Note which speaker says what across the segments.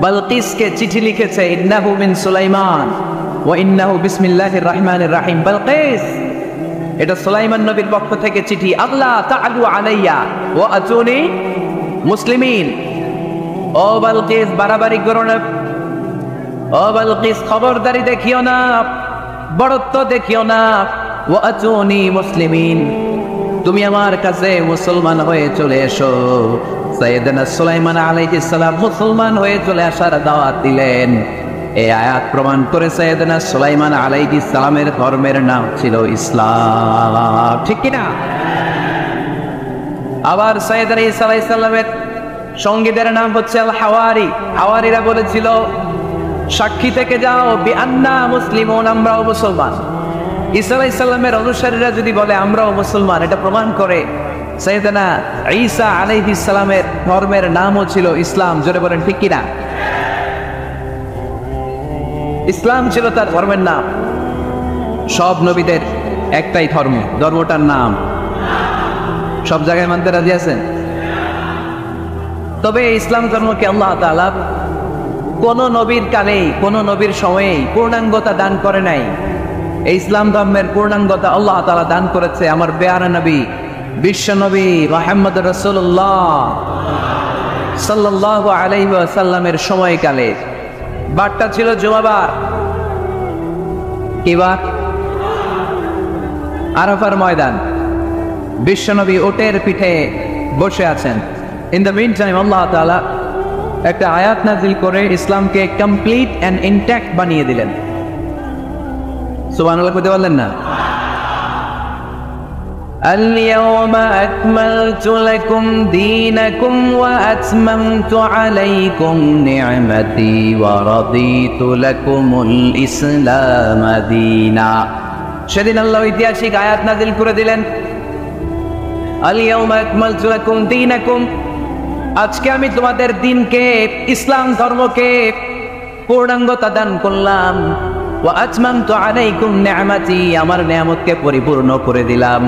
Speaker 1: বালকিসকে চিঠি লিখেছে, ইন্নাহু মিন সুলাইমান ওয়া ইন্নাহু বিসমিল্লাহির রহমানির রহিম। বালকিস, এটা সুলাইমান নবীর পক্ষ থেকে চিঠি। আল্লাহ তাআলু আলাইয়া ওয়া আতুনি মুসলিমিন। ও বালকিস, বাড়াবাড়ি করো না। ও বালকিস, খবরদারি দেখিও না, বড়ত্ব দেখিও না। ওয়া আতুনি মুসলিমিন, তুমি আমার কাছে মুসলমান হয়ে চলে এসো। সাইয়েদনা সুলাইমান আলাইহিস সালাম মুসলমান হয়ে চলে আসার দাওয়াত দিলেন। এই আয়াত প্রমাণ করে সাইয়েদনা সুলাইমান আলাইহিস সালামের ধর্মের নাম ছিল ইসলাম, ঠিক কি না? আবার সাইয়েদনা ঈসা আলাইহিস সালামের সঙ্গীদের নাম হচ্ছে আল হাওয়ারি। হাওয়ারিরা বলেছিল, সাক্ষী থেকে যাও বিআন্না মুসলিমুন, আমরাও মুসলমান। ঈসা আলাইহিস সালামের অনুসারীরা যদি বলে আমরাও মুসলমান, এটা প্রমাণ করে সাইয়েদনা ঈসা আলাইহিস সালামের ধর্মের নামও ছিল ইসলাম। জোরে বলেন ঠিক কিনা? ইসলাম ছিল তার ধর্মের নাম। সব নবীদের একটাই ধর্ম, ধর্মটার নাম সব জায়গায় মানতে রাজি আছেন? তবে ইসলাম ধর্মকে আল্লাহ তাআলা কোন নবীর কালেই, কোন নবীর সময়েই পূর্ণাঙ্গতা দান করে নাই। এই ইসলাম ধর্মের পূর্ণাঙ্গতা আল্লাহ তাআলা দান করেছে আমার পেয়ারা নবী, বিশ্ব নবী মুহাম্মদ রাসূলুল্লাহ সাল্লাল্লাহু আলাইহি ওয়াসাল্লামের সময়কালে। বারটা ছিল জুমাবার। কি বার? আরাফার ময়দান। বিশ্ব নবী উটের পিঠে বসে আছেন। ইন দ্য মিন টাইম আল্লাহ তাআলা একটা আয়াত নাযিল করে ইসলামকে কমপ্লিট এন্ড ইনট্যাক্ট বানিয়ে দিলেন। সুবহানাল্লাহ বলতে পারলেন না? اليوم أكملت لكم دينكم وأتممت عليكم نعمتي ورضيت لكم الإسلام دينا। সেদিন আল্লাহ ঐতিহাসিক আয়াত নাযিল করে দিলেন, اليوم أكملت لكم دينكم, আজকে আমি তোমাদের দিনকে, ইসলাম ধর্মকে পূর্ণাঙ্গতা দান করলাম। وأتممت عليكم نعمتي, আমার নিয়ামতকে পরিপূর্ণ করে দিলাম।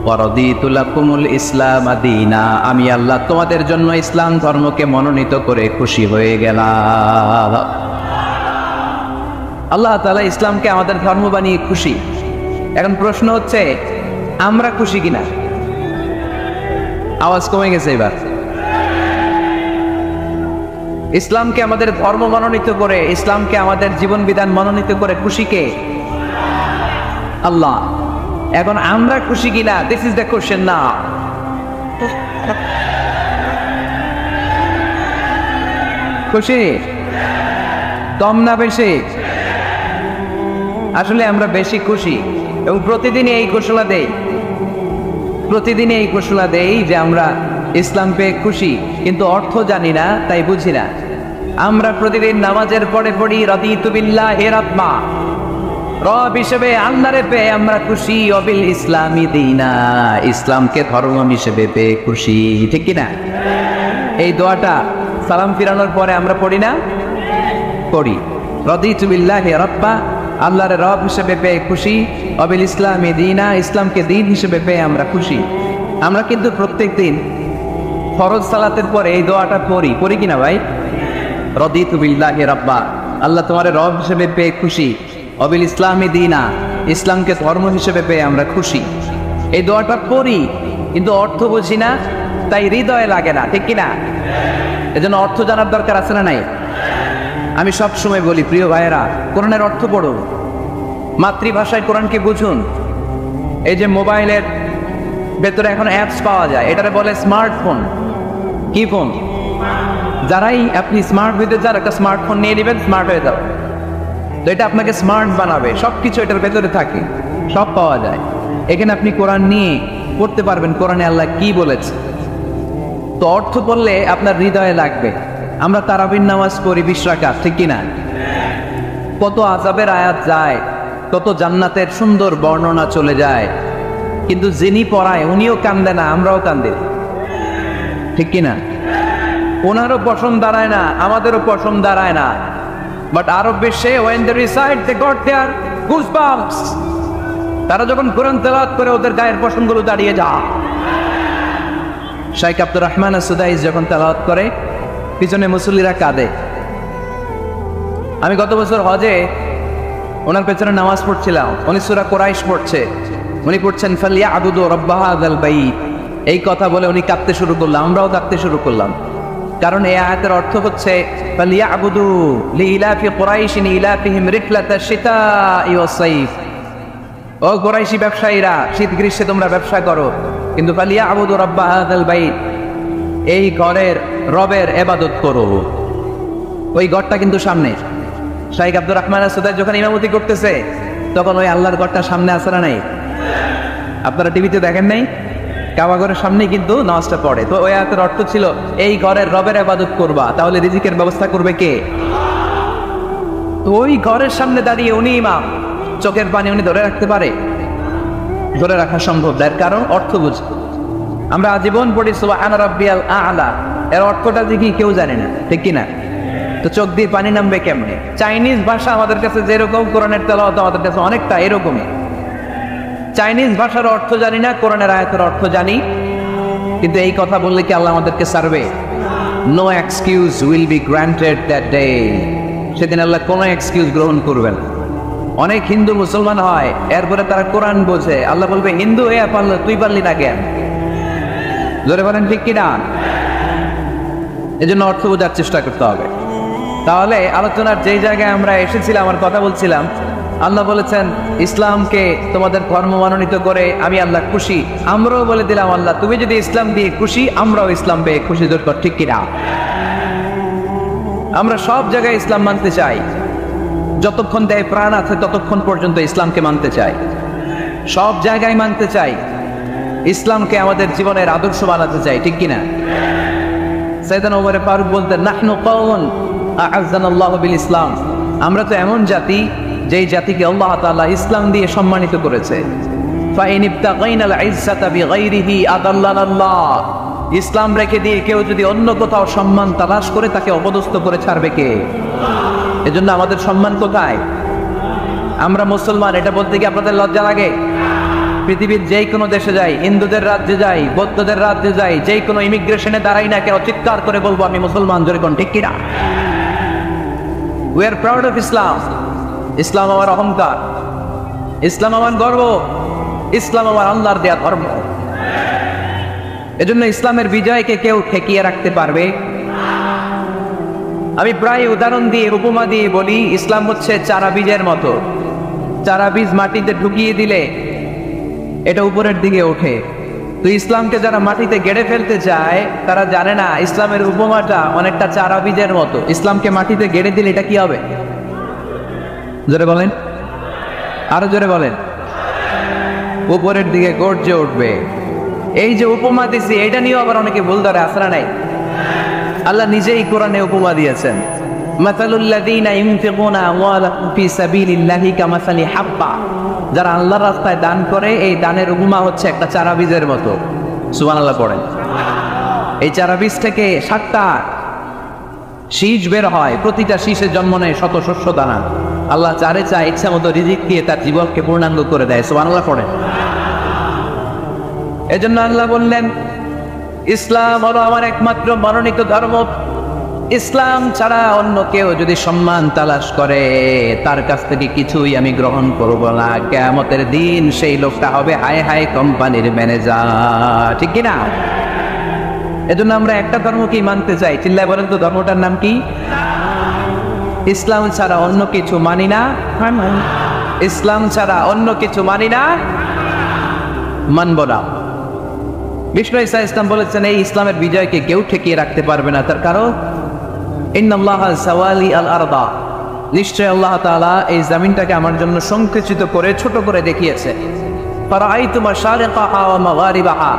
Speaker 1: ورضيت لكم الإسلام دينا, আমি আল্লাহ তোমাদের জন্য ইসলাম ধর্মকে মনোনীত করে খুশি হয়ে গেলাম। আল্লাহ তাআলা ইসলামকে আমাদের ধর্ম বানিয়ে খুশি। এখন প্রশ্ন হচ্ছে, আমরা খুশি কিনা? আওয়াজ কমে গেছে এবার। ইসলামকে আমাদের ধর্ম মনোনীত করে, ইসলামকে আমাদের জীবন বিধান মনোনীত করে খুশি কে? আল্লাহ। এখন আমরা খুশি কিনা? দিস ইজ দ্য কোশ্চেন না। খুশি? কম না বেশি? আসলে আমরা বেশি খুশি এবং প্রতিদিনই এই ঘোষণা দেই, প্রতিদিনই এই ঘোষণা দেই যে আমরা ইসলাম পেয়ে খুশি, কিন্তু অর্থ জানি না, তাই বুঝি না। আমরা প্রতিদিন নামাজের পরে পড়ি রাদিতু বিল্লাহি রাব্বা, রব হিসেবে আল্লাহরে পেয়ে আমরা খুশি। অবিল ইসলামি দীনা, ইসলামকে ধর্ম হিসেবে পেয়ে খুশি, ঠিক কি না? এই দোয়াটা সালাম ফিরানোর পরে আমরা পড়ি না? পড়ি। রাদিতু বিল্লাহি রাব্বা, আল্লাহরে রব হিসেবে পেয়ে খুশি। অবিল ইসলামি দীনা, ইসলামকে দিন হিসেবে পেয়ে আমরা খুশি। আমরা কিন্তু প্রত্যেক দিন ফরজ সালাতের পরে এই দোয়াটা পড়ি কিনা ভাই? রাদিতু বিল্লাহি রাব্বা, আল্লাহ তোমার রব হিসেবে পেয়ে খুশি। অবিল ইসলামি দীনা, ইসলামকে ধর্ম হিসেবে পেয়ে আমরা খুশি। এই দোয়াটা পড়ি, কিন্তু অর্থ বুঝি না, তাই হৃদয়ে লাগে না, ঠিক কিনা? এজন্য অর্থ জানার দরকার আছে না নাই? আমি সব সময় বলি, প্রিয় ভাইয়েরা, কোরআনের অর্থ পড়ুন, মাতৃভাষায় কোরআনকে বুঝুন। এই যে মোবাইলের ভেতরে এখন অ্যাপস পাওয়া যায়, এটারে বলে স্মার্টফোন। কি ফোন? যারাই আপনি স্মার্ট হইতে যান, একটা স্মার্টফোন নিয়ে নেবেন, স্মার্ট হয়ে যাও। তো এটা আপনাকে স্মার্ট বানাবে, সবকিছু এটার ভেতরে থাকে, সব পাওয়া যায়। এখানে আপনি কোরআন নিয়ে পড়তে পারবেন, কোরআনে আল্লাহ কি বলেছে। তো অর্থ পড়লে আপনার হৃদয়ে লাগবে। আমরা তারাবির নামাজ পড়ি 20 রাকাত, ঠিক কিনা? কত আযাবের আয়াত যায়, কত জান্নাতের সুন্দর বর্ণনা চলে যায়, কিন্তু যিনি পড়ায় উনিও কান্দে না, আমরাও কান্দে, ঠিক কিনা? ওনারও পছন্দ দাঁড়ায় না, আমাদেরও পছন্দ দাঁড়ায় না। বাট আরব বিশ্বে when they recite they got their goosebumps, তারা যখন কোরআন তেলাওয়াত করে ওদের গায়ের পশমগুলো দাঁড়িয়ে যায়। শাইখ আব্দুর রহমান আস-সুদাইস যখন তেলাওয়াত করে, পিছনে মুসল্লিরা কাঁদে। আমি গত বছর হজে ওনার পেছনে নামাজ পড়ছিলাম, উনি সূরা কুরাইশ পড়ছে, উনি পড়ছেন ফালিয়াবুদু রাব্ব হাযাল বাইত। এই কথা বলে উনি কাঁদতে শুরু করলাম, আমরাও কাঁদতে শুরু করলাম। কারণ এই আয়াতের অর্থ হচ্ছে ফালিয়াবুদু লিইলাফি কুরাইশিন ইলাফিহিম রিহলাতাশ শিতাই ওয়াস সাইফ। ও কুরাইশি ব্যবসায়ীরা, শীত গ্রীষ্মে তোমরা ব্যবসা করো, কিন্তু ফালিয়াবুদু রাব্ব হাযাল বাইত, এই ঘরের রবের ইবাদত করো। ওই ঘরটা কিন্তু সামনে। শাইখ আব্দুর রহমান সুদাই যখন ইমামতি করতেছে তখন ওই আল্লাহর ঘরটা সামনে আছে না নাই? আপনারা টিভিতে দেখেন নাই? কাবা ঘরের সামনেই কিন্তু নামাজটা পড়ে। তো ওই আয়াতের অর্থ ছিল এই ঘরের রবের ইবাদত করবা, তাহলে রিজিকের ব্যবস্থা করবে কে? তো ওই ঘরের সামনে দাঁড়িয়ে উনি ইমাম, চোখের পানি উনি ধরে রাখতে পারে? ধরে রাখা সম্ভব না, এর কারণ অর্থ বুঝ। আমরা আজীবন পড়ি সুবহানা রাব্বিয়াল আ'লা, এর অর্থটা যে কি কেউ জানে না, ঠিক কি না? তো চোখ দিয়ে পানি নামবে কেমনে? চাইনিজ ভাষা আমাদের কাছে যেরকম, কোরআনের তেলাওয়াত আমাদের কাছে অনেকটা এরকমই। চাইনিজ ভাষার অর্থ জানি না, কোরআনের আয়াতের অর্থ জানি, কিন্তু এই কথা বললে কি আল্লাহ আমাদেরকে ছাড়বে? No excuse will be granted that day. সেদিন আল্লাহ কোনো এক্সকিউজ গ্রহণ করবেন। অনেক হিন্দু মুসলমান হয়, এরপরে তারা কোরআন বোঝে, আল্লাহ বলবে হিন্দু হয়ে পারলো, তুই পারলি না কেন? জোরে বলেন ঠিক কিনা? এজন্য অর্থ বোঝার চেষ্টা করতে হবে। তাহলে আলোচনার যেই জায়গায় আমরা এসেছিলাম, আর কথা বলছিলাম, আল্লাহ বলেছেন ইসলামকে তোমাদের ধর্ম মনোনীত করে আমি আল্লাহ খুশি। আমরাও বলে দিলাম আল্লাহ তুমি যদি ইসলাম দিয়ে খুশি, আমরাও ইসলাম পেয়ে খুশি। দরকার ঠিক কিনা? আমরা সব জায়গায় ইসলাম মানতে চাই, যতক্ষণ দেয় প্রাণ আছে ততক্ষণ পর্যন্ত ইসলামকে মানতে চাই, সব জায়গায় মানতে চাই, ইসলামকে আমাদের জীবনের আদর্শ বানাতে চাই, ঠিক কিনা? সাইয়েদনা ওমর ফারুক বলতেন নাহনু কওমুন আ'আজ্জানাল্লাহু বিল ইসলাম, আমরা তো এমন জাতি যেই জাতিকে আল্লাহ তাআলা ইসলাম দিয়ে সম্মানিত করেছে। ফাইন ইবতাগাইনাল ইজ্জাতা বিগাইরিহি আদাল্লানাল্লাহ, ইসলাম রেখে দিয়ে কেউ যদি অন্য কোথাও সম্মান তালাশ করে তাকে অপদস্থ করে ছাড়বে কে? এজন্য আমাদের সম্মান কোথায়? আমরা মুসলমান, এটা বলতে কি আপনাদের লজ্জা লাগে? পৃথিবীর যেই কোনো দেশে যাই, হিন্দুদের রাজ্যে যাই, বৌদ্ধদের রাজ্যে যাই, যেই কোনো ইমিগ্রেশনে দাঁড়াই না কেন, চিৎকার করে বলবো আমি মুসলমান। জোরে কোন ঠিক কিনা? We are proud of Islam. ইসলাম আমার অহংকার, ইসলাম আমার গর্ব, ইসলাম আমার আল্লাহর দেয়া ধর্ম। এজন্য ইসলামের বিজয়কে কেউ ঠেকিয়ে রাখতে পারবে? আমি প্রায় উদাহরণ দিয়ে, উপমা দিয়ে বলি, ইসলাম হচ্ছে চারা বীজের মতো। চারা বীজ মাটিতে ঢুকিয়ে দিলে এটা উপরের দিকে ওঠে। তো ইসলামকে যারা মাটিতে গেড়ে ফেলতে চায় তারা জানে না ইসলামের উপমাটা অনেকটা চারা বীজের মতো। ইসলামকে মাটিতে গেড়ে দিলে এটা কি হবে? জোরে বলেন, আরো জোরে বলেন। উপরের দিকে গর্জে উঠবে। এই যে উপমা দিছি, এটা নিয়েও আবার অনেকে ভুল ধরে, আসরা নাই। আল্লাহ নিজেই কোরআনে উপমা দিয়েছেন, মাসালুল্লাযীনা ইউনফিকুনা আমওয়ালাহুম ফি সাবিলিল্লাহি কামাসালি হাব্বা, যারা আল্লাহর রাস্তায় দান করে এই দানের উপমা হচ্ছে একটা চারা বীজের মতো। সুবহানাল্লাহ পড়েন। এই চারা বীজ থেকে 7টা শীষ বের হয়, প্রতিটা শীষে জন্ম নেয় শত শস্য দানা। আল্লাহ চারে চায় ইচ্ছা মতো রিজিক দিয়ে তার জীবনকে পূর্ণাঙ্গ করে দেয়। সুবহানাল্লাহ পড়েন। এজন্য আল্লাহ বললেন ইসলাম হলো আমার একমাত্র মনোনীত ধর্ম। ইসলাম ছাড়া অন্য কেউ যদি সম্মান তালাশ করে তার কাছ থেকে কিছুই আমি গ্রহণ করব না। কিয়ামতের দিন সেই লোকটা হবে হায় হায় কোম্পানির ম্যানেজার, ঠিক কিনা? এজন্য আমরা একটা ধর্মকেই মানতে চাই। চিল্লায় বলেন তো ধর্মটার নাম কি? ইসলাম ছাড়া অন্য কিছু মানি না, ইসলাম ছাড়া অন্য কিছু মানি না, মানব না। বিষ্ণু ঈসা ইসলাম বলেছেন এই ইসলামের বিজয়কে কেউ ঠেকিয়ে রাখতে পারবে না। তার কারণ ইন্নাল্লাহা সাওয়ালি আল আরদা, নিশ্চয় আল্লাহ তাআলা এই জমিনটাকে আমার জন্য সংকুচিত করে ছোট করে দেখিয়েছে। ফারাআইতু মাশারিকাহা ওয়া মাগারিবাহা,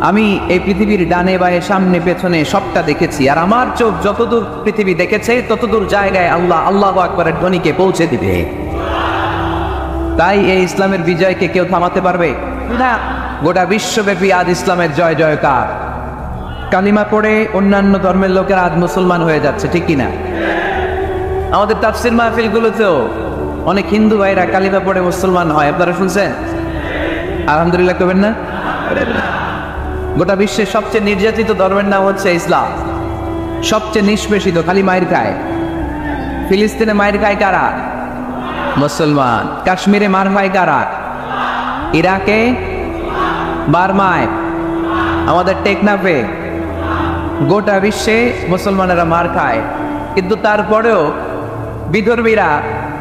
Speaker 1: আমি এই পৃথিবীর ডানে বায়ে সামনে পেছনে সবটা দেখেছি, আর আমার চোখ যতদূর পৃথিবী দেখেছে ততদূর জায়গায় আল্লাহ আল্লাহু আকবারের ধ্বনিকে পৌঁছে দিবে। তাই এই ইসলামের বিজয়কে কেউ থামাতে পারবে না। গোটা বিশ্বব্যাপী আজ ইসলামের জয় জয়কার। কালিমা পড়ে অন্যান্য ধর্মের লোকেরা আজ মুসলমান হয়ে যাচ্ছে, ঠিক কিনা? আমাদের তাফসীর মাহফিলগুলোতেও অনেক হিন্দু ভাইরা কালিমা পড়ে মুসলমান হয়, আপনারা শুনছেন? আলহামদুলিল্লাহ করবেন না? গোটা বিশ্বের সবচেয়ে নির্যাতিত ধর্মের নাম হচ্ছে ইসলাম। সবচেয়ে নিষ্পেষিত, খালি মায়ের খায়। ফিলিস্তিনে মায়ের খায় কারা? মুসলমান। কাশ্মীরে মার খায় কারা? ইরাকে, বার্মায়, আমাদের টেকনাফে, গোটা বিশ্বে মুসলমানেরা মার খায়। কিন্তু তারপরেও বিধর্মীরা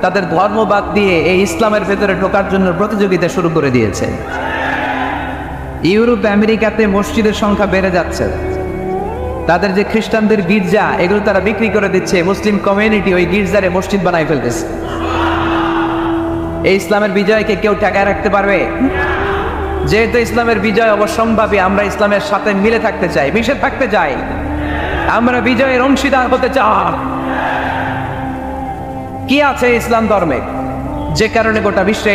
Speaker 1: তাদের ধর্ম বাদ দিয়ে এই ইসলামের ভেতরে ঢোকার জন্য প্রতিযোগিতা শুরু করে দিয়েছে। ইউরোপ আমেরিকাতে মসজিদের সংখ্যা বেড়ে যাচ্ছে। তাদের যে খ্রিস্টানদের গির্জা, এগুলো তারা বিক্রি করে দিচ্ছে। মুসলিম কমিউনিটি ওই গির্জারে মসজিদ বানাই ফেলতেছে। এই ইসলামের বিজয়কে কেউ ঠেকায় রাখতে পারবে? যেহেতু ইসলামের বিজয় অবশ্যম্ভাবী, আমরা ইসলামের সাথে মিলে থাকতে চাই, মিশে থাকতে চাই, আমরা বিজয়ের অংশীদার হতে চাই। কি আছে ইসলাম ধর্মে যে কারণে গোটা বিশ্বে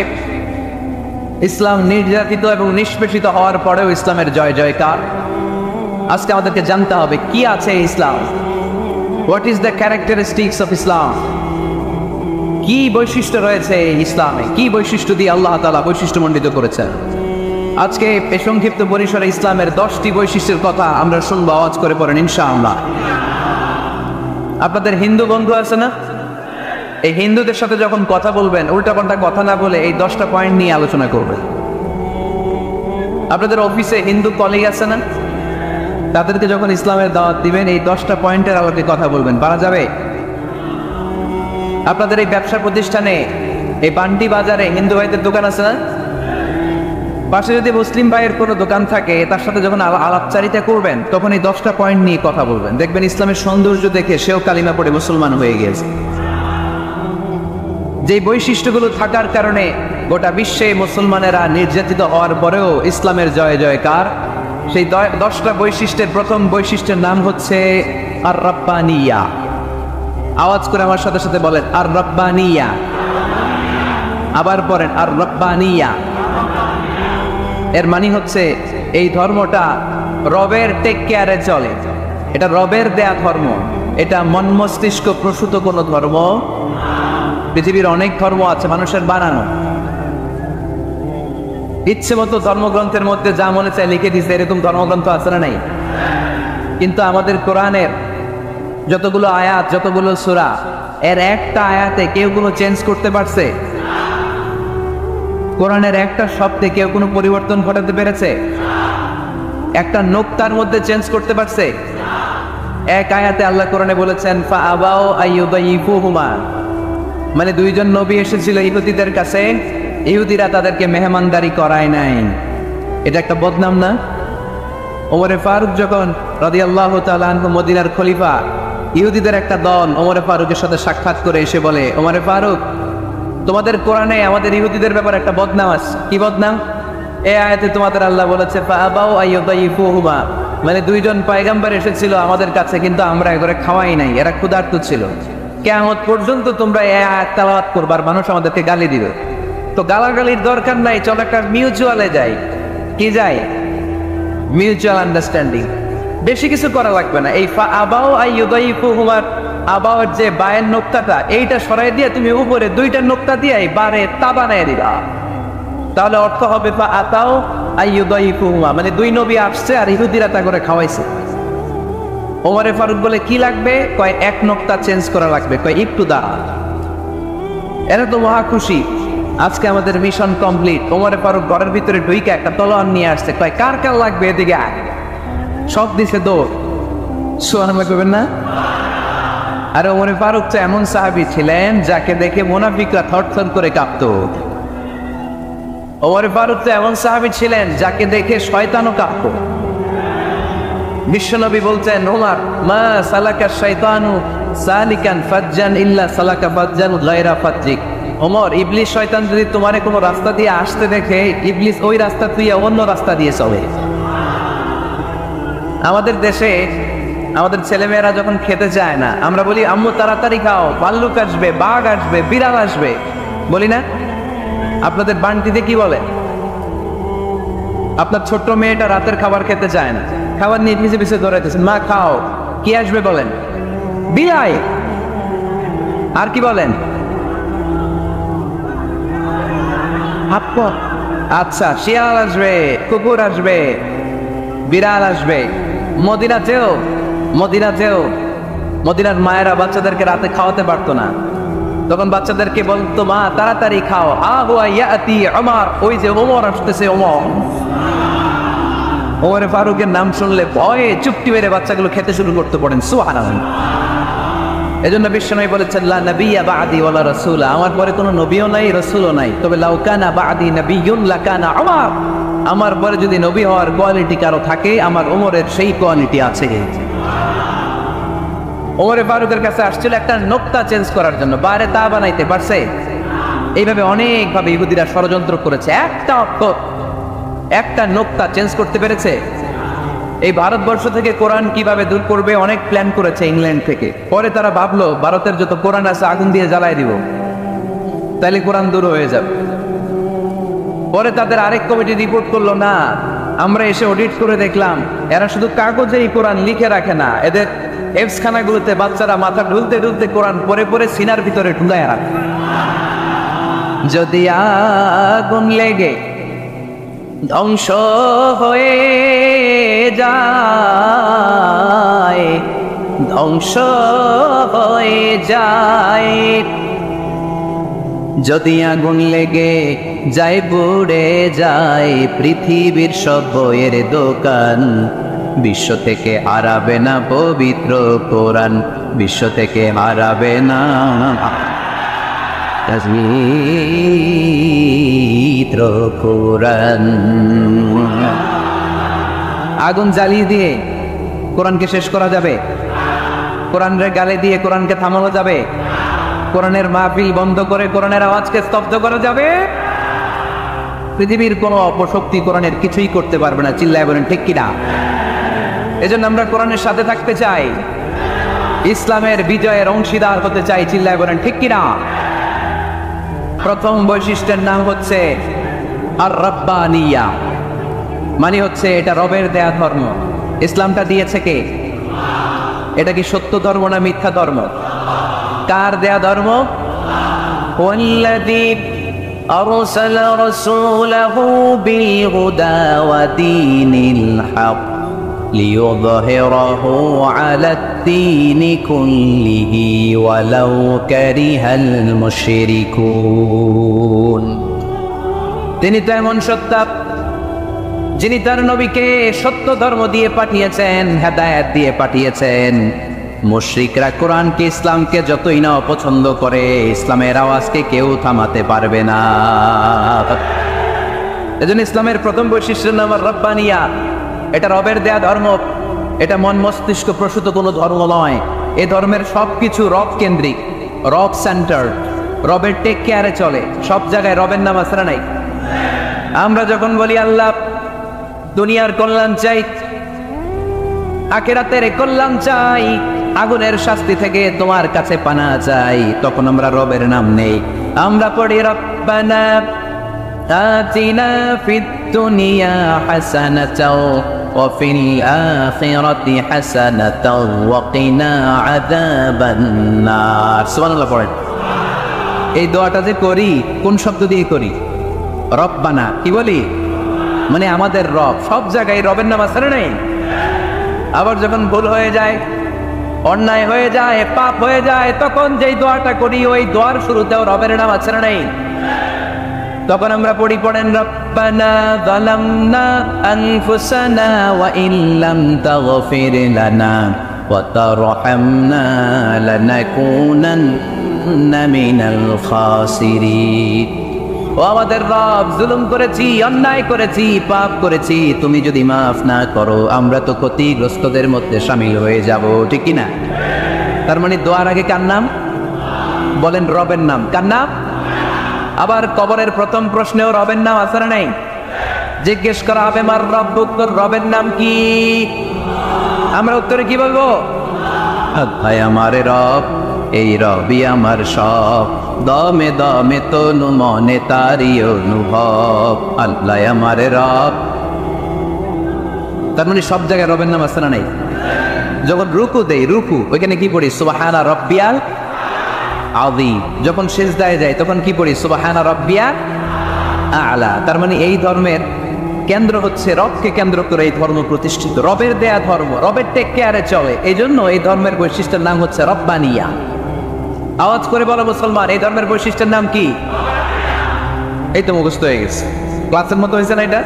Speaker 1: ইসলাম নির্যাতিত এবং নিষ্পেষিত হওয়ার পরেও ইসলামের জয় জয়কার? আজকে আমাদেরকে জানতে হবে কি আছে Islam. What is the characteristics of Islam? কি বৈশিষ্ট্য রয়েছে ইসলামে? কি বৈশিষ্ট্য দিয়ে আল্লাহ তাআলা বৈশিষ্ট্যমণ্ডিত করেছেন? আজকে এই সংক্ষিপ্ত পরিসরে ইসলামের 10টি বৈশিষ্ট্যের কথা আমরা শুনবো। আওয়াজ করে পড়েন ইনশাআল্লাহ। আপনাদের হিন্দু বন্ধু আছে না? এই হিন্দুদের সাথে যখন কথা বলবেন, উল্টাপাল্টা কথা না বলে এই 10টা পয়েন্ট নিয়ে আলোচনা করবেন। আপনাদের অফিসে হিন্দু কলিগ আছে না? তাদেরকে যখন ইসলামের দাওয়াত দিবেন, এই 10টা পয়েন্টের আলোকে কথা বলবেন। পারা যাবে? আপনাদের এই ব্যবসা প্রতিষ্ঠানে, এই পান্ডি বাজারে হিন্দু ভাইদের দোকান আছে না? পাশে যদি মুসলিম ভাইয়ের কোনো দোকান থাকে, তার সাথে যখন আলাপচারিতা করবেন, তখন এই 10টা পয়েন্ট নিয়ে কথা বলবেন। দেখবেন ইসলামের সৌন্দর্য দেখে সেও কালিমা পড়ে মুসলমান হয়ে গিয়েছে। যে বৈশিষ্ট্যগুলো থাকার কারণে গোটা বিশ্বে মুসলমানেরা নির্যাতিত হওয়ার পরেও ইসলামের জয় জয়কার, সেই 10টা বৈশিষ্ট্যের প্রথম বৈশিষ্ট্যের নাম হচ্ছে আর রাব্বানিয়া। আওয়াজ করে আমার সাথে সাথে বলেন আর রাব্বানিয়া। আবার পড়েন আর রাব্বানিয়া। এর মানে হচ্ছে এই ধর্মটা রবের টেক কেয়ারে চলে। এটা রবের দেয়া ধর্ম। এটা মন মস্তিষ্ক প্রসূত কোনো ধর্ম। পৃথিবীর অনেক ধর্ম আছে মানুষের বানানো, ইচ্ছে মতো ধর্মগ্রন্থের মধ্যে যা মনে চায় লিখে দিচ্ছে, এরকম ধর্মগ্রন্থ আছে না নাই? কিন্তু আমাদের কোরআনের যতগুলো আয়াত, যতগুলো সূরা, এর একটা আয়াতে কেউ কোনো চেঞ্জ করতে পারছে? কোরআনের একটা শব্দে কেউ কোনো পরিবর্তন ঘটাতে পেরেছে? একটা নোক্তার মধ্যে চেঞ্জ করতে পারছে? এক আয়াতে আল্লাহ কোরআনে বলেছেন ফাআবাউ আইয়ুদাইফুহুমা, মানে দুইজন নবী এসেছিল ইহুদিদের কাছে, ইহুদিরা তাদেরকে মেহমানদারি করায় নাই। এটা একটা বদনাম না? ওমরে ফারুক যখন রাদিয়াল্লাহু তাআলা আনহু মদিনার খলিফা, ইহুদিদের একটা দল ওমরে ফারুকের সাথে সাক্ষাৎ করে এসে বলে, ওমরে ফারুক, তোমাদের কোরআনে আমাদের ইহুদিদের ব্যাপারে একটা বদনাম আছে। কি বদনাম? এই আয়াতে তোমাদের আল্লাহ বলেছে ফাআবাউ আইয়ুদাইফুহুমা, মানে দুইজন পয়গম্বর এসেছিল আমাদের কাছে, কিন্তু আমরা এগুলো খাওয়াই নাই, এরা ক্ষুধার্ত ছিল। কিয়ামত পর্যন্ত তোমরা এই আয়াত তেলাওয়াত করবে আর মানুষ আমাদেরকে গালি দিবে। তো গালাগালির দরকার নাই, চল একটা মিউচুয়ালে যাই। কি যাই? Mutual understanding. বেশি কিছু করা লাগবে না। এই ফাআবাউ আইয়ুদাইফুহুমার আবাওয়ার যে বায়ের নোক্তাটা, এইটা সরাই দিয়ে তুমি উপরে দুইটা নোক্তা দিয়ে বারে তা বানায় দিবা, তাহলে অর্থ হবে ফাআতাউ আইয়ুদাইফুহুমা, মানে দুই নবী আসছে আর ইহুদিরা তা করে খাওয়াইছে। ওমরে ফারুক বলে কি লাগবে? কয় এক নোক্তা চেঞ্জ করা লাগবে। কয় একটু দা। এরা তো মহা খুশি, আজকে আমাদের মিশন কমপ্লিট। ওমরে ফারুক ঘরের ভিতরে ঢুইকা একটা তলোয়ার নিয়ে আসছে। কয় কার কার লাগবে? এদিকে আয়। সব দিছে দৌড়। সুবহানাল্লাহ কইবেন না? আর ওমরে ফারুক তো এমন সাহাবী ছিলেন যাকে দেখে মুনাফিকরা থরথর করে কাঁপতো। ওমরে ফারুক তো এমন সাহাবী ছিলেন যাকে দেখে শয়তানও কাঁপতো। বিশ্বনবী বলছেন, ওমর মা সালাকা শাইতানু সালিকান ফাজ্জান ইল্লা সালাকা ফাজ্জান গায়রা ফাজ্জিক। ওমর, ইবলিস শয়তান যদি তোমারে কোনো রাস্তা দিয়ে আসতে দেখে, ইবলিস ওই রাস্তা তুই অন্য রাস্তা দিয়ে চলে। আমাদের দেশে আমাদের ছেলেমেয়েরা যখন খেতে চায় না, আমরা বলি আম্মু তাড়াতাড়ি খাও, ভাল্লুক আসবে, বাঘ আসবে, বিড়াল আসবে, বলি না? আপনাদের বান্টিতে কি বলে? আপনার ছোট্ট মেয়েটা রাতের খাবার খেতে চায় না, খাবার নিয়ে পিছিয়ে পিছিয়ে দৌড়াইতেছেন, মা খাও, কি আসবে বলেন? বিলাই। আর কি বলেন? আচ্ছা, শিয়াল আসবে, কুকুর আসবে, বিড়াল আসবে। মদিনাতেও মদিনার মায়েরা বাচ্চাদেরকে রাতে খাওয়াতে পারতো না, তখন বাচ্চাদেরকে বলতো, মা তাড়াতাড়ি খাও, আহুয়া ইয়াতি ওমর, ওই যে ওমর আসতেছে। ওমরে ফারুকের নাম শুনলে ভয়ে চুপটি মেরে বাচ্চাগুলো খেতে শুরু করতে পড়েন। সুবহানাল্লাহ। এজন্য বিশ্বনবী বলেছেন, লা নাবিয়্যা বা'দি ওয়ালা রাসূলা, আমার পরে কোনো নবীও নাই রাসূলও নাই, তবে লাউ কানা বা'দি নাবিয়্যুন লাকানা ওমর, আমার পরে যদি নবী হওয়ার কোয়ালিটি কারো থাকে, আমার ওমরের সেই কোয়ালিটি আছে। ওমরে ফারুকের কাছে আসছিল একটা নোক্তা চেঞ্জ করার জন্য, বাইরে তা বানাইতে পারছে? এইভাবে অনেকভাবে ইহুদিরা ষড়যন্ত্র করেছে, একটা অক্ষর একটা নোক্তা চেঞ্জ করতে পেরেছে? এই ভারতবর্ষ থেকে কোরআন কিভাবে দূর করবে অনেক প্ল্যান করেছে ইংল্যান্ড থেকে। পরে তারা ভাবলো ভারতের যত কোরআন আছে আগুন দিয়ে জ্বালাই দিব, তাহলে কোরআন দূর হয়ে যাবে। পরে তাদের আরেক কমিটি রিপোর্ট করলো, না, আমরা এসে অডিট করে দেখলাম এরা শুধু কাগজেই কোরআন লিখে রাখে না, এদের এফসখানাগুলোতে বাচ্চারা মাথা ঢুলতে ঢুলতে কোরআন পরে পরে সিনার ভিতরে ঢুলায় রাখে। যদি আগুন লেগে ধ্বংস হয়ে যায়, ধ্বংস হয়ে যায়, যদি আগুন লেগে যায় পুড়ে যায় পৃথিবীর সব বইয়ের দোকান, বিশ্ব থেকে হারাবে না পবিত্র কোরআন, বিশ্ব থেকে হারাবে না পবিত্র কোরআন। আগুন জ্বালিয়ে দিয়ে কোরআনকে শেষ করা যাবে? কোরআনের গালে দিয়ে কোরআনকে থামানো যাবে? কোরআনের মাহফিল বন্ধ করে কোরআনের আওয়াজকে স্তব্ধ করা যাবে? পৃথিবীর কোনো অপশক্তি কোরআনের কিছুই করতে পারবে না। চিল্লায় বলেন ঠিক কিনা? এজন্য আমরা কোরআনের সাথে থাকতে চাই, ইসলামের বিজয়ের অংশীদার হতে চাই। চিল্লায় বলেন ঠিক কিনা? প্রথম বৈশিষ্ট্যের নাম হচ্ছে আর রাব্বানিয়া, মানে হচ্ছে এটা রবের দেয়া ধর্ম। ইসলামটা দিয়েছে কে? এটা কি সত্য ধর্ম না মিথ্যা ধর্ম? কার দেয়া ধর্ম? ওয়াল্লাযী আরসালা রাসূলাহু বিল হুদা ওয়া দীনিল হক লিইয়ুযহিরাহু আলাদ দীনি কুল্লিহি ওয়ালাউ কারিহাল মুশরিকুন। তিনি তো এমন সত্তা যিনি তার নবীকে সত্য ধর্ম দিয়ে পাঠিয়েছেন, হেদায়েত দিয়ে পাঠিয়েছেন। মুশরিকরা কোরআনকে ইসলামকে যতই না অপছন্দ করে, ইসলামের আওয়াজকে কেউ থামাতে পারবে না। এজন্য ইসলামের প্রথম বৈশিষ্ট্যের নাম রব্বানিয়া। এটা রবের দেয়া ধর্ম, এটা মন মস্তিষ্ক প্রসূত কোনো ধর্ম নয়। এ ধর্মের সবকিছু রব কেন্দ্রিক, রব সেন্টার, রবের টেক কেয়ারে চলে। সব জায়গায় রবের নাম আছে না নাই? আমরা যখন বলি আল্লাহ দুনিয়ার কল্যাণ চাই, আখিরাতের কল্যাণ চাই, আগুনের শাস্তি থেকে তোমার কাছে পানা চাই, তখন আমরা রবের নাম নেই। আমরা পড়ি রব্বানা আতিনা ফিদ দুনিয়া হাসানাতাও ওয়া ফিল আখিরাতি হাসানাতাও ওয়া কিনা আযাবান নার। সুবহানাল্লাহ পড়েন। এই দোয়াটা যে করি কোন শব্দ দিয়ে করি? রব্বানা। কি বলি? মানে আমাদের রব। সব জায়গায় রবের নাম আছে না নাই? আবার যখন ভুল হয়ে যায়, অন্যায় হয়ে যায়, পাপ হয়ে যায়, তখন যেই দোয়াটা করি ওই দোয়ার শুরুতেও রবের নাম আছে না নাই? তখন আমরা পড়েন রব্বানা যালামনা আনফুসানা ওয়া ইল্লাম তাগফির লানা ওয়া তারহামনা লানাকুনান্না মিনাল খাসিরিন। ও আমাদের রব, জুলুম করেছি, অন্যায় করেছি, পাপ করেছি, তুমি যদি মাফ না করো আমরা তো ক্ষতিগ্রস্তদের মধ্যে শামিল হয়ে যাব। ঠিক কি না? তার মানে দোয়ার আগে কার নাম? বলেন রবের নাম। কার নাম? আবার কবরের প্রথম প্রশ্নেও রবের নাম আছে না নাই? জিজ্ঞেস করা হবে মার রব্বুক, তোর রবের নাম কি? আমরা উত্তরে কি বলবো? আল্লাহ আমার রব, এই রবি আমার সব, দমে দমে তনু মনে তারি অনুভব, আল্লাহ আমার রব। তার মানে সব জায়গায় রবের নাম আছে না নাই? যখন রুকু দেই, রুকু ওইখানে কি পড়ি? সুবহানা রাব্বিয়াল আযীম। যখন সিজদায় যাই তখন কি পড়ি? সুবহানা রাব্বিয়াল আ'লা। তার মানে এই ধর্মের কেন্দ্র হচ্ছে রবকে কেন্দ্র করে এই ধর্ম প্রতিষ্ঠিত, রবের দেয়া ধর্ম, রবের টেক কেয়ারে চলে। এই জন্য এই ধর্মের বৈশিষ্ট্যের নাম হচ্ছে রব্বানিয়া। আওয়াজ করে বলো মুসলমান, এই ধর্মের বৈশিষ্ট্যের নাম কি? এই তো মুখস্থ হয়ে গেছে, ক্লাসের মতো হয়েছে না এটা?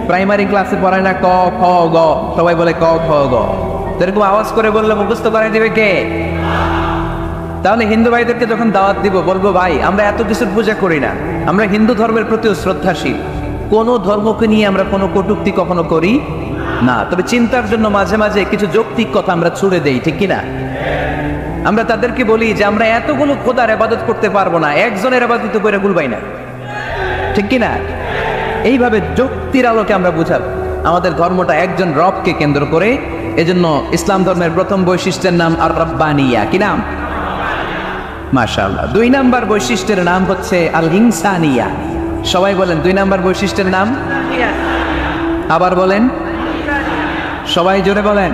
Speaker 1: প্রাইমারি ক্লাসে পড়ায় না ক খ গ, সবাই বলে ক খ গ, এরকম আওয়াজ করে বললে মুখস্থ করাই দিবে কে? তাহলে হিন্দু ভাইদেরকে যখন দাওয়াত দিব বলবো, ভাই আমরা এত কিছুর পূজা করি না, আমরা হিন্দু ধর্মের প্রতিও শ্রদ্ধাশীল, কোনো ধর্মকে নিয়ে আমরা কোনো কটূক্তি কখনো করি না, তবে চিন্তার জন্য মাঝে মাঝে কিছু যৌক্তিক কথা আমরা ছুড়ে দেই, ঠিক কিনা? আমরা তাদেরকে বলি যে আমরা এতগুলো খোদার ইবাদত করতে পারবো না, একজনের ইবাদত করে ভুলবাই না, ঠিক কিনা? এইভাবে যুক্তির আলোকে আমরা বুঝাব আমাদের ধর্মটা একজন রবকে কেন্দ্র করে। এজন্য ইসলাম ধর্মের প্রথম বৈশিষ্ট্যের নাম আর রব্বানিয়া। কি নাম? মাশাআল্লাহ। 2 নাম্বার বৈশিষ্ট্যের নাম হচ্ছে আল ইনসানিয়া। সবাই বলেন 2 নাম্বার বৈশিষ্ট্যের নাম। আবার বলেন, সবাই জোরে বলেন।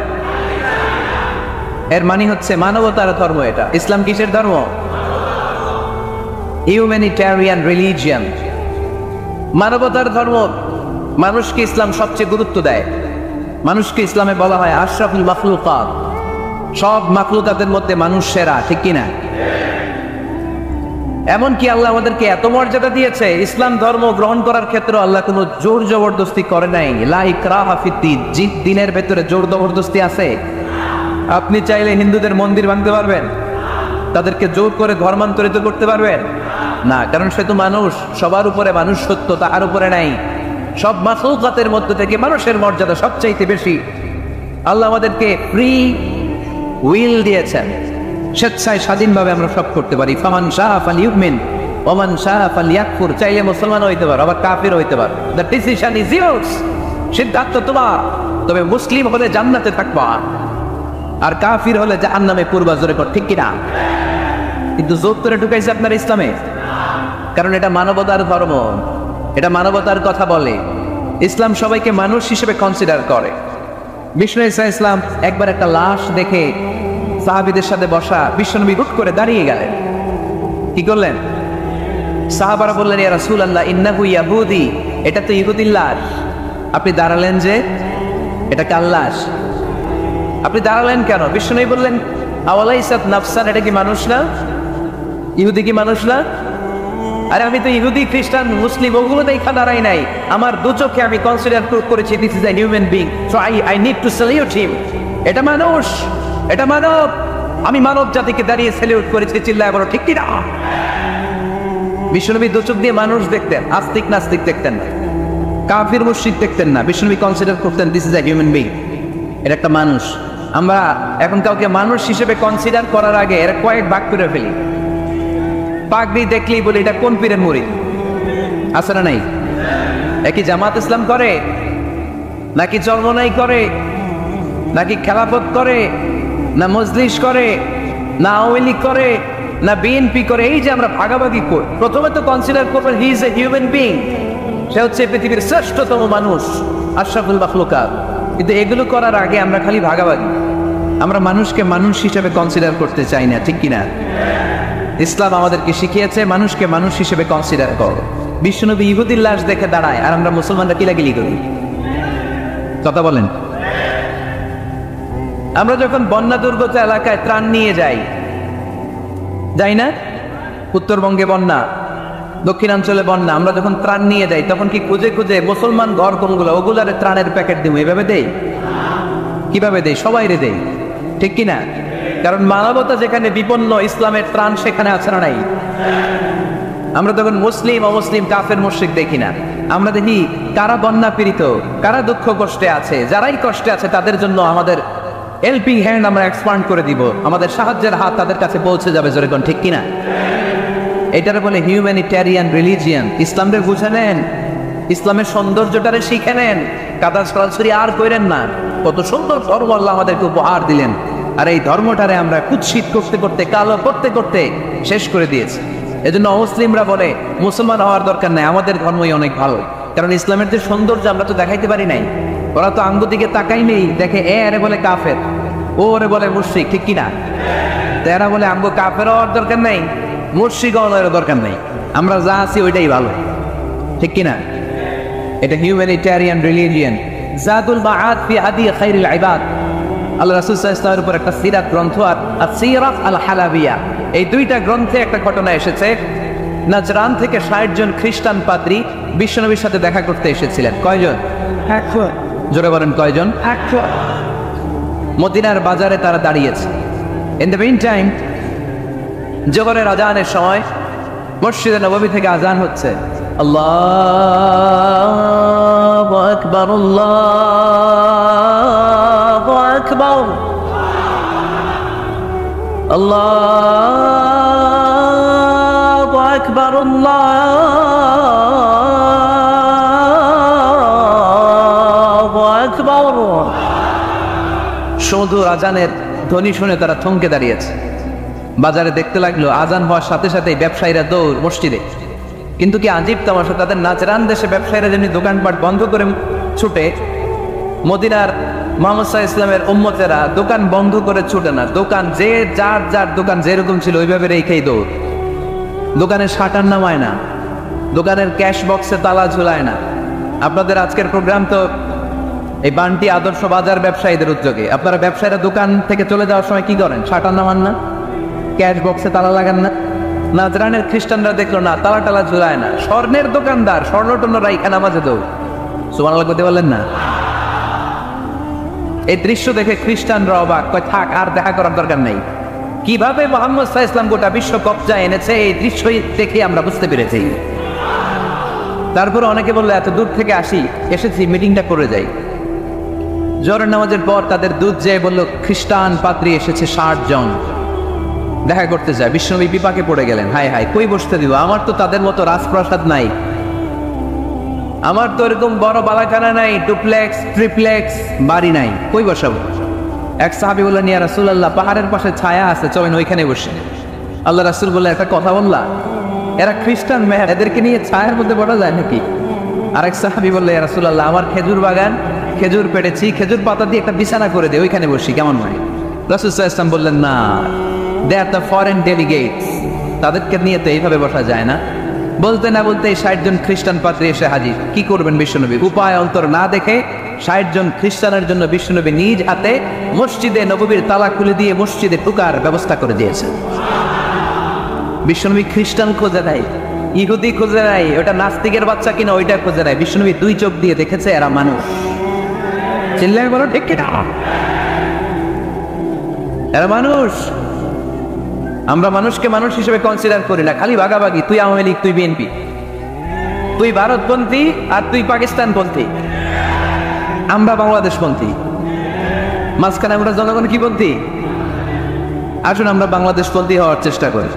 Speaker 1: এর মানে হচ্ছে মানবতার ধর্ম। এটা ইসলাম কিসের ধর্ম? হিউম্যানিটেরিয়ান রিলিজিয়ান, মানবতার ধর্ম। মানুষকে ইসলাম সবচেয়ে গুরুত্ব দেয়। মানুষকে ইসলামে বলা হয় আশরাফুল মাখলুকাত, সব মাখলুকাতের মধ্যে মানুষ সেরা, ঠিক কিনা? এমনকি আল্লাহ আমাদেরকে এত মর্যাদা দিয়েছে, ইসলাম ধর্ম গ্রহণ করার ক্ষেত্রে আল্লাহ কোনো জোর জবরদস্তি করে নাই। লা ইকরাহা ফিদ্দীন, দিনের ভেতরে জোর জবরদস্তি আছে? আপনি চাইলে হিন্দুদের মন্দির ভাঙতে পারবেন? তাদেরকে জোর করে ধর্মান্তরিত করতে পারবেন না, কারণ সে তো মানুষ, সবার উপরে মানুষ সত্য, তার উপরে নাই। সব মাখলুকাতের মধ্য থেকে মানুষের মর্যাদা সবচাইতে বেশি। আল্লাহ আমাদেরকে ফ্রি উইল দিয়েছেন, স্বেচ্ছায় স্বাধীনভাবে আমরা সব করতে পারি। ফামান শাআ ফালইউমিন ওয়া মান শাআ ফালইয়াকফুর। চাইলে মুসলমান হইতে পারো, আবার কাফির হইতে পারো। দ্য ডিসিশন ইজ ইয়োরস, সিদ্ধান্ত তোমার। তবে মুসলিম হলে জান্নাতে থাকবা, আর কাফির হলে জাহান্নামে পূর্বা। জোরে কর, ঠিক কিনা? কিন্তু জোর করে ঢুকাইছে আপনার ইসলামে, কারণ এটা মানবতার ধর্ম, এটা মানবতার কথা বলে। ইসলাম সবাইকে মানুষ হিসেবে কনসিডার করে। বিষ্ণু ঈসা ইসলাম একবার একটা লাশ দেখে সাহাবীদের সাথে বসা, বিশ্বনবী হুট করে দাঁড়িয়ে গেলেন। কি করলেন? সাহাবারা বললেন, ইয়া রাসূলুল্লাহ ইন্নাহু ইয়াহুদি, এটা তো ইহুদির লাশ। আপনি দাঁড়ালেন যে, এটা কার লাশ? আপনি দাঁড়ালেন কেন? বিশ্বনবী বললেন, আওয়ালাইসাত নাফসান, এটা কি মানুষ না? ইহুদি কি মানুষ না? আরে আমি তো ইহুদি, খ্রিস্টান, মুসলিম ওগুলো দেখা দাঁড়াই নাই। আমার দু চোখে আমি কনসিডার করেছি this is a human being, so I need to salute হিম। এটা মানুষ, এটা মানব। আমি মানব জাতিকে দাঁড়িয়ে স্যালিউট করেছি, চিল্লায় বলো, ঠিক কিনা? বিশ্বনবী দু চোখ দিয়ে মানুষ দেখতেন, আস্তিক নাস্তিক দেখতেন না, কাফির মুশরিক দেখতেন না। বিশ্বনবী কনসিডার করতেন this is a human being, এটা একটা মানুষ। আমরা এখন কাউকে মানুষ হিসেবে কনসিডার করার আগে এর কয়েক ভাগ করে ফেলি। পাগড়ি দেখলেই বলি এটা কোন পীরের মুরিদ, আছে না নাই? একই জামাত ইসলাম করে, নাকি চরমনাই করে, নাকি খেলাফত করে, না মজলিস করে, না আওয়ামী লীগ করে, না বিএনপি করে? এই যে আমরা ভাগাভাগি করি, প্রথমে তো কনসিডার করবেন he is a human being, সে হচ্ছে পৃথিবীর শ্রেষ্ঠতম মানুষ, আশরাফুল মাখলুকাত। কিন্তু এগুলো করার আগে আমরা খালি ভাগাভাগি, আমরা মানুষকে মানুষ হিসেবে কনসিডার করতে চাই না, ঠিক কিনা? ইসলাম আমাদেরকে শিখিয়েছে মানুষকে মানুষ হিসেবে কনসিডার করো। বিশ্বনবী ইহুদির লাশ দেখে দাঁড়ায়, আর আমরা মুসলমানরা কিলাকিলি করি। কথা বলেন। আমরা যখন বন্যা দুর্গত এলাকায় ত্রাণ নিয়ে যাই না? উত্তরবঙ্গে বন্যা, দক্ষিণাঞ্চলে বন্যা, আমরা যখন ত্রাণ নিয়ে যাই তখন কি খুঁজে খুঁজে মুসলমান ঘর কোনগুলো, ওগুলারে ত্রাণের প্যাকেট দিব? এভাবে দেই? কিভাবে দেই? সবাই রে দেই, ঠিক কিনা? কারণ মানবতা যেখানে বিপন্ন, ইসলামের ত্রাণ সেখানে আছে না নাই? আমরা তখন মুসলিম অমুসলিম কাফের মুশরিক দেখি না, আমরা দেখি কারা বন্যা পীড়িত, কারা দুঃখ কষ্টে আছে। যারাই কষ্টে আছে তাদের জন্য আমাদের হেল্পিং হ্যান্ড আমরা এক্সপান্ড করে দিব, আমাদের সাহায্যের হাত তাদের কাছে পৌঁছে যাবে। জোরে কোন, ঠিক কিনা? এটারে বলে হিউম্যানিটেরিয়ান রিলিজিয়ান। ইসলামরে বুঝে নেন, ইসলামের সৌন্দর্যটারে শিখে নেন, কাদা সরাসরি আর করেন না। কত সুন্দর ধর্ম আল্লাহ আমাদেরকে উপহার দিলেন, আর এই ধর্মটারে আমরা কুৎসিত করতে করতে, কালো করতে করতে শেষ করে দিয়েছি। এজন্য অমুসলিমরা বলে মুসলমান হওয়ার দরকার নাই, আমাদের ধর্মই অনেক ভালো। কারণ ইসলামের যে সৌন্দর্য আমরা তো দেখাইতে পারি নাই। ওরা তো আঙ্গ দিকে তাকাই নেই, দেখে এরে বলে কাফের, ও ওরে বলে মুশরিক, ঠিক কিনা? এরা বলে আঙ্গ কাফের হওয়ার দরকার নাই, মুশরিক হওয়ার দরকার নাই, আমরা যা আছি ওইটাই ভালো, ঠিক কিনা? এটা হিউম্যানিটেরিয়ান রিলিজিয়ন। জাদুল মাআদ ফি হাদি খায়রিল ইবাদ, আল্লাহ রাসূল সাল্লাল্লাহু আলাইহি ওয়াসাল্লামের উপর একটা সিরাত গ্রন্থ আর আসিরাত আল হালাবিয়া, এই দুইটা গ্রন্থে একটা ঘটনা এসেছে। নাজরান থেকে 60 জন খ্রিস্টান পাদ্রী বিশ্বনবীর সাথে দেখা করতে এসেছিলেন। কয়জন? 100। জোরে বলেন কয়জন? 100। মদিনার বাজারে তারা দাঁড়িয়েছে। ইন দ্য মিন টাইম জোহরের আজানের সময় মসজিদে নববী থেকে আজান হচ্ছে, আল্লাহু আকবার আল্লাহু আকবার আল্লাহু আকবার আল্লাহু আকবার। সুমধুর আজানের ধ্বনি শুনে তারা থমকে দাঁড়িয়েছে। বাজারে দেখতে লাগলো আজান হওয়ার সাথে সাথে ব্যবসায়ীরা দৌড় মসজিদে। কিন্তু কি আজীব তামাশা, তাদের নাজরান দেশে ব্যবসায়ীরা যেমনি দোকানপাট বন্ধ করে ছুটে, মদিনার মুহাম্মদ সাল্লাল্লাহু আলাইহি ওয়াসাল্লামের উম্মতেরা দোকান বন্ধ করে ছুটে না। দোকান যে যার যার দোকান যেরকম ছিল ওইভাবে রেখেই দৌড়। দোকানের শাটার নামায় না, দোকানের ক্যাশ বক্সে তালা ঝুলায় না। আপনাদের আজকের প্রোগ্রাম তো এই বান্টি আদর্শ বাজার ব্যবসায়ীদের উদ্যোগে। আপনারা ব্যবসায়ীরা দোকান থেকে চলে যাওয়ার সময় কি করেন? শাটার নামান না, ক্যাশ বক্সে তালা লাগান না। নাজরানের খ্রিস্টানরা দেখলো না, তালা টালা ঝুলায় না। স্বর্ণের দোকানদার স্বর্ণ টর্ণ রাইখা নামাজে দৌড়। সুবহানাল্লাহ বলতে বললেন না? এই দৃশ্য দেখে খ্রিস্টানরা অবাক, কয় থাক আর দেখা করার দরকার নেই। কিভাবে মুহাম্মদ সাল্লাল্লাহু আলাইহি ওয়াসাল্লাম গোটা বিশ্ব কবজায় এনেছে এই দৃশ্যই দেখে আমরা বুঝতে পেরেছি। তারপরে অনেকে বললো এত দূর থেকে এসেছি মিটিংটা করে যাই। জোহরের নামাজের পর তাদের দুধ যেয়ে বলল খ্রিস্টান পাদ্রী এসেছে 60 জন দেখা করতে যায়। বিশ্বনবী বিপাকে পড়ে গেলেন, হায় হায় কই বসতে দিব, আমার তো তাদের মতো রাজপ্রাসাদ নাই, আমার তো এরকম বড় বালাখানা নাই, ডুপ্লেক্স ট্রিপ্লেক্স বাড়ি নাই, কই বসাবো? এক সাহাবী বললেন, ইয়া রাসূলুল্লাহ পাহাড়ের পাশে ছায়া আছে, চলেন ওইখানে বসে। আল্লাহ রাসূল বললেন, একটা কথা বললা, এরা খ্রিস্টান মেহর, এদেরকে নিয়ে ছায়ার মধ্যে বসা যায় নাকি? আরেক সাহাবী বললেন, ইয়া রাসূলুল্লাহ আমার খেজুর বাগান, খেজুর পেড়েছি, খেজুর পাতা দিয়ে একটা বিছানা করে দে, ওইখানে বসি, কেমন হয়? রাসূল সাল্লাল্লাহু আলাইহি ওয়াসাল্লাম বললেন, না, দে আর দ্য ফরেন ডেলিগেটস, তাদেরকে নিয়ে তো এইভাবে বসা যায় না। বলতে না বলতে 60 জন খ্রিস্টান পাদ্রী এসে হাজির। কি করবেন বিশ্বনবী? উপায় অন্তর না দেখে 60 জন খ্রিস্টানের জন্য বিশ্বনবী নিজ হাতে মসজিদে নববীর তালা খুলে দিয়ে মসজিদে ঢোকার ব্যবস্থা করে দিয়েছে। বিশ্বনবী খ্রিস্টান খোঁজে নাই, ইহুদি খোঁজে নাই, ওটা নাস্তিকের বাচ্চা কিনা ওইটা খোঁজে নাই। বিশ্বনবী 2 চোখ দিয়ে দেখেছে এরা মানুষ। চিল্লায় বলো ঠিক কিনা? এরা মানুষ। আমরা মানুষকে মানুষ হিসেবে কনসিডার করি না, খালি ভাগাভাগি, তুই আওয়ামী লীগ, তুই বিএনপি, তুই ভারতপন্থী আর তুই পাকিস্তানপন্থী, আমরা বাংলাদেশপন্থী। মাঝখানে আমরা জনগণ কি পন্থী? আসুন আমরা বাংলাদেশপন্থী হওয়ার চেষ্টা করি।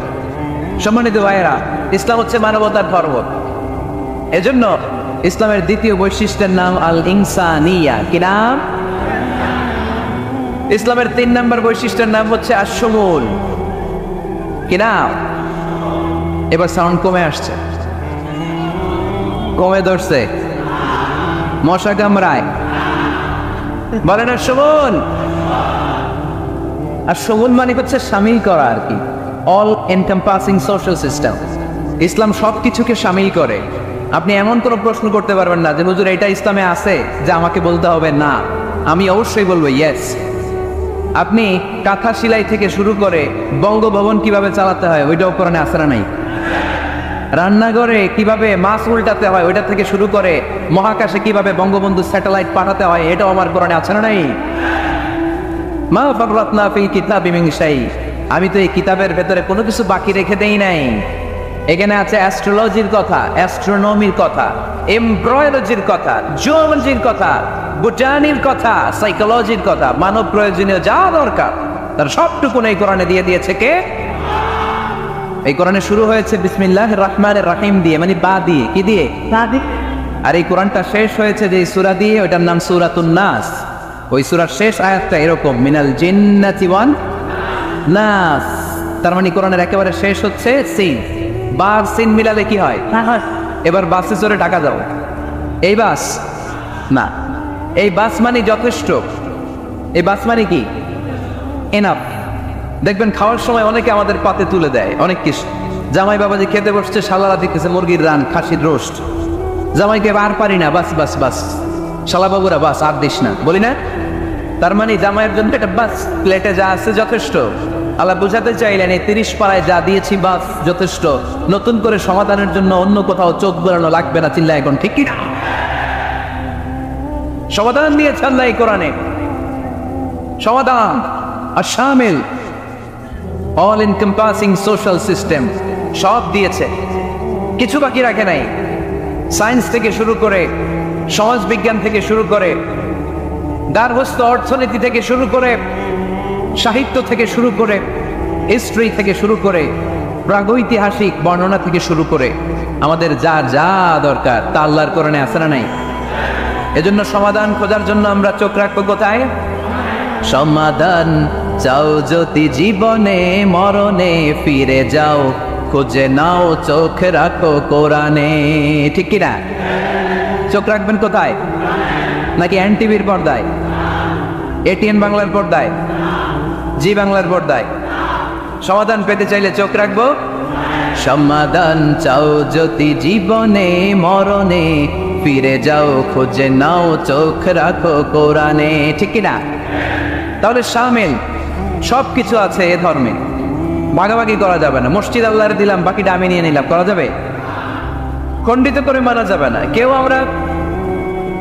Speaker 1: সম্মানিত ভাইয়েরা, ইসলাম হচ্ছে মানবতার ধর্ম। এজন্য ইসলামের দ্বিতীয় বৈশিষ্ট্যের নাম আল ইনসানিয়া। কি নাম? ইসলামের 3 নম্বর বৈশিষ্ট্যের নাম হচ্ছে আশ-শুমুল। কি নাম? এবার সাউন্ড কমে আসছে, কমে ধরছে, মশা কামড়ায়, বলেন আশ-শুমুল। আশ-শুমুল মানে হচ্ছে শামিল করা আর কি, অল এনকম্পাসিং সোশ্যাল সিস্টেম। ইসলাম সবকিছুকে শামিল করে। আপনি এমন কোনো প্রশ্ন করতে পারবেন না যে হুজুর এটা ইসলামে আছে যে আমাকে বলতে হবে না, আমি অবশ্যই বলবো ইয়েস। আপনি কাঁথা সেলাই থেকে শুরু করে বঙ্গভবন কিভাবে চালাতে হয় ওইটাও কোরআনে আছে না নাই? রান্নাঘরে কিভাবে মাছ উল্টাতে হয় ওইটা থেকে শুরু করে মহাকাশে কিভাবে বঙ্গবন্ধু স্যাটেলাইট পাঠাতে হয় এটাও আমার কোরআনে আছে না নাই? মা ফাররাতনা ফিল কিতাবি মিন শাই, আমি তো এই কিতাবের ভেতরে কোনো কিছু বাকি রেখে দেই নাই। এখানে আছে অ্যাস্ট্রোলজির কথা, অ্যাস্ট্রোনমির কথা, এমব্রয়োলজির কথা, জিওলজির কথা, বোটানির কথা, সাইকোলজির কথা, মানব প্রয়োজনীয় যা দরকার তার সবটুকু এই কোরআনে দিয়ে দিয়েছে কে? এই কোরআনে শুরু হয়েছে বিসমিল্লাহির রহমানির রহিম দিয়ে, মানে বা দিয়ে। কি দিয়ে? বা দিয়ে। আর এই কোরআনটা শেষ হয়েছে যে সূরা দিয়ে, ওটার নাম সূরাতুন নাস। ওই সূরার শেষ আয়াতটা এরকম, মিনাল জিন্নাতি ওয়ান নাস। তার মানে কোরআনের একেবারে শেষ হচ্ছে সিন। বার সিন মিলালে কি হয়? এবার বাসে চড়ে ঢাকা যাও, এই বাস না, এই বাস মানে যথেষ্ট, এই বাস মানে কি? এনাফ। দেখবেন খাওয়ার সময় অনেকে আমাদের পাতে তুলে দেয় অনেক কিছু। জামাই বাবা যে খেতে বসছে, শালারা দেখতেছে মুরগির রান, খাসির রোস্ট, জামাইকে আর পারি না, বাস বাস বাস, শালা বাবুরা বাস, আর দিস না, বলি না? তার মানে জামাইয়ের জন্য এটা বাস, প্লেটে যা আছে যথেষ্ট। আল্লাহ বুঝাতে চাইলেন এই 30 পাড়ায় যা দিয়েছি বাস যথেষ্ট, নতুন করে সমাধানের জন্য অন্য কোথাও চোখ বোলানো লাগবে না। চিল্লা এখন ঠিক কি না? সমাধান দিয়েছে আল্লাহ এই কোরআনে, সমাধান আর শামিল, অল এনকম্পাসিং সোশ্যাল সিস্টেম সব দিয়েছে, কিছু বাকি রাখে নাই। সায়েন্স থেকে শুরু করে, সমাজ বিজ্ঞান থেকে শুরু করে, গার্হস্থ্য অর্থনীতি থেকে শুরু করে, সাহিত্য থেকে শুরু করে, হিস্ট্রি থেকে শুরু করে, প্রাগৈতিহাসিক বর্ণনা থেকে শুরু করে, আমাদের যা যা দরকার তা আল্লাহর কোরআনে আছে না নাই? এজন্য সমাধান খোঁজার জন্য আমরা চোখ রাখবো কোথায়? সমাধান চাও যদি জীবনে মরণে, ফিরে যাও খুঁজে নাও চোখ রাখো কোরআনে। ঠিক কিনা? চোখ রাখবেন কোথায়? নাকি এনটিভির পর্দায়, এটিএন বাংলার পর্দায়, জি বাংলার পর্দায়? সমাধান পেতে চাইলে চোখ রাখবো। সমাধান চাও যদি জীবনে মরণে, ফিরে যাও খুঁজে নাও চোখ রাখো কোরআনে। ঠিক কিনা? তাহলে শামিল সবকিছু আছে এ ধর্মে, ভাগাভাগি করা যাবে না। মসজিদ আল্লাহরে দিলাম, বাকিটা আমি নিয়ে নিলাম, করা যাবে? খণ্ডিত করে মানা যাবে না। কেউ আমরা